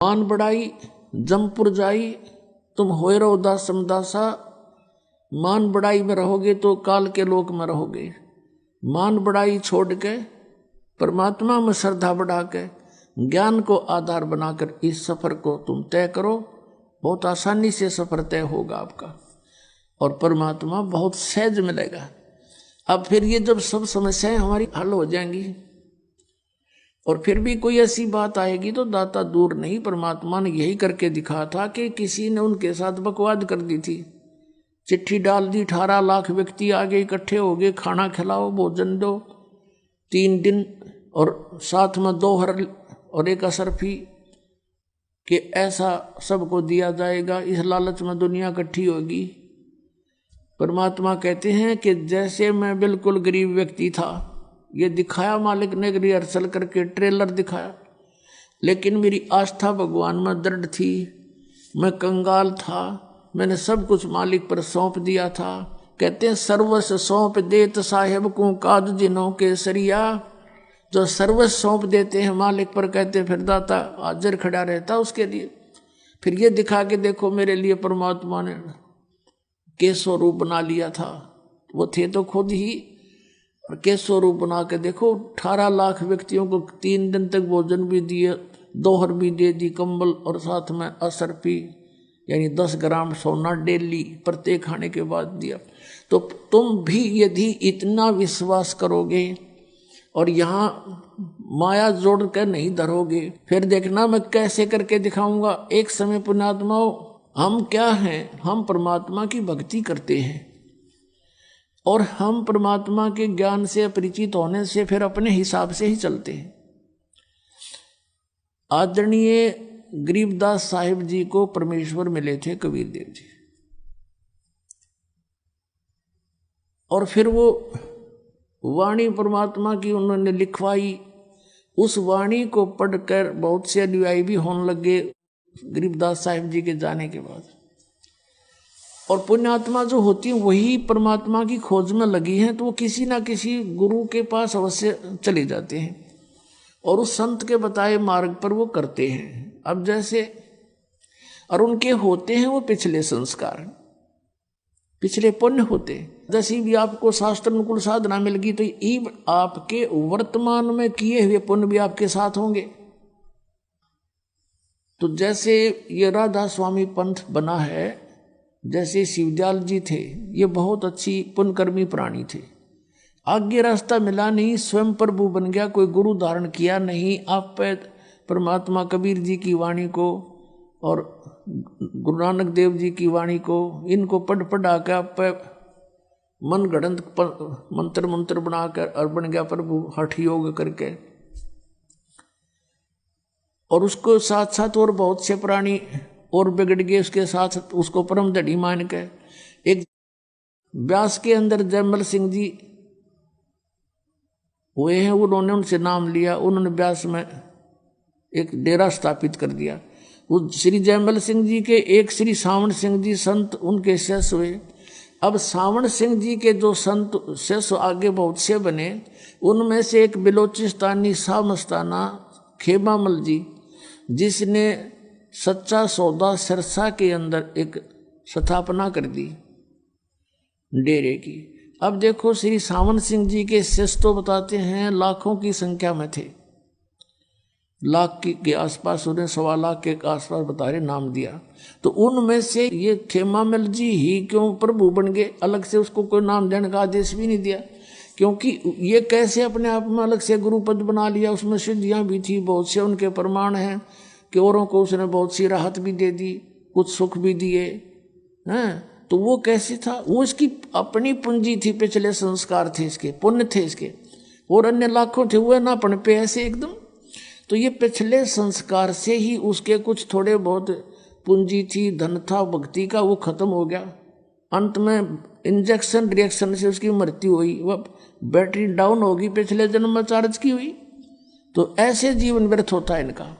मान बढ़ाई जमपुर जाई, तुम होए रहो दास समदासा। मान बढ़ाई में रहोगे तो काल के लोक में रहोगे। मान बढ़ाई छोड़ के परमात्मा में श्रद्धा बढ़ा के ज्ञान को आधार बनाकर इस सफर को तुम तय करो। बहुत आसानी से सफर तय होगा आपका और परमात्मा बहुत सहज मिलेगा। अब फिर ये जब सब समस्याएं हमारी हल हो जाएंगी और फिर भी कोई ऐसी बात आएगी तो दाता दूर नहीं। परमात्मा ने यही करके दिखा था कि किसी ने उनके साथ बकवाद कर दी थी, चिट्ठी डाल दी, 18 लाख व्यक्ति आगे इकट्ठे हो गए, खाना खिलाओ भोजन दो 3 दिन और साथ में 2 हर और 1 असरफी कि ऐसा सबको दिया जाएगा। इस लालच में दुनिया इकट्ठी होगी। परमात्मा कहते हैं कि जैसे मैं बिल्कुल गरीब व्यक्ति था, ये दिखाया मालिक ने रिहर्सल करके ट्रेलर दिखाया, लेकिन मेरी आस्था भगवान में दृढ़ थी। मैं कंगाल था, मैंने सब कुछ मालिक पर सौंप दिया था। कहते हैं सर्वस्व सौंप देत साहेब को काज जिन्हों के सरिया। जो सर्वस्व सौंप देते हैं मालिक पर, कहते हैं फिर दाता हाजिर खड़ा रहता उसके लिए। फिर ये दिखा के देखो मेरे लिए परमात्मा ने के स्वरूप बना लिया था। वो थे तो खुद ही, और के स्वरूप बना के देखो 18 लाख व्यक्तियों को 3 दिन तक भोजन भी दिए, 2 हर भी दे दी, कंबल और साथ में असरफी यानी 10 ग्राम सोना डेली प्रत्येक खाने के बाद दिया। तो तुम भी यदि इतना विश्वास करोगे और यहाँ माया जोड़ कर नहीं धरोगे, फिर देखना मैं कैसे करके दिखाऊंगा। एक समय पुण्यात्माओं, हम क्या हैं? हम परमात्मा की भक्ति करते हैं और हम परमात्मा के ज्ञान से अपरिचित होने से फिर अपने हिसाब से ही चलते हैं। आदरणीय गरीबदास साहिब जी को परमेश्वर मिले थे कबीर देव जी, और फिर वो वाणी परमात्मा की उन्होंने लिखवाई। उस वाणी को पढ़कर बहुत से अनुयायी भी होने लगे गरीबदास साहिब जी के जाने के बाद। और पुण्यात्मा जो होती है वही परमात्मा की खोज में लगी हैं, तो वो किसी ना किसी गुरु के पास अवश्य चले जाते हैं और उस संत के बताए मार्ग पर वो करते हैं। अब जैसे और उनके होते हैं वो पिछले संस्कार, पिछले पुण्य होते। जैसी भी आपको शास्त्र अनुकूल साधना मिल गई तो ये आपके वर्तमान में किए हुए पुण्य भी आपके साथ होंगे। तो जैसे ये राधा स्वामी पंथ बना है, जैसे शिवदयाल जी थे, ये बहुत अच्छी पुण्यकर्मी प्राणी थे। आगे रास्ता मिला नहीं, स्वयं प्रभु बन गया, कोई गुरु धारण किया नहीं। आप पे परमात्मा कबीर जी की वाणी को और गुरु नानक देव जी की वाणी को, इनको पढ़ा के आप पे मन गढ़ंत मंत्र बनाकर और बन गया प्रभु हठ योग करके। और उसको साथ साथ और बहुत से प्राणी और बिगड़ गए उसके साथ, उसको परम धड़ी मान के। एक व्यास के अंदर जयमल सिंह जी हुए हैं, उन्होंने उनसे नाम लिया, उन्होंने व्यास में एक डेरा स्थापित कर दिया। उस श्री जयमल सिंह जी के एक श्री सावण सिंह जी संत उनके शिष्य हुए। अब सावण सिंह जी के जो संत शिष्य आगे बहुत से बने, उनमें से एक बिलोचिस्तानी शाह मस्ताना खेमामल जी, जिसने सच्चा सौदा सिरसा के अंदर एक स्थापना कर दी डेरे की। अब देखो श्री सावन सिंह जी के शिष्य तो बताते हैं लाखों की संख्या में थे, लाख के आसपास, उन्हें 1.25 लाख के आसपास बता रहे नाम दिया। तो उनमें से ये खेमामल जी ही क्यों प्रभु बन गए? अलग से उसको कोई नाम देने का आदेश भी नहीं दिया, क्योंकि ये कैसे अपने आप में अलग से गुरु पद बना लिया। उसमें सिद्धियां भी थी, बहुत से उनके प्रमाण हैं कि औरों को उसने बहुत सी राहत भी दे दी, कुछ सुख भी दिए हैं। तो वो कैसे था? वो इसकी अपनी पूंजी थी, पिछले संस्कार थे इसके, पुण्य थे इसके, और अन्य लाखों थे वो ना पढ़ पे ऐसे एकदम। तो ये पिछले संस्कार से ही उसके कुछ थोड़े बहुत पूंजी थी, धन था भक्ति का, वो खत्म हो गया। अंत में इंजेक्शन रिएक्शन से उसकी मृत्यु हुई, वह बैटरी डाउन होगी, पिछले जन्म में चार्ज की हुई। तो ऐसे जीवन व्यर्थ होता है इनका।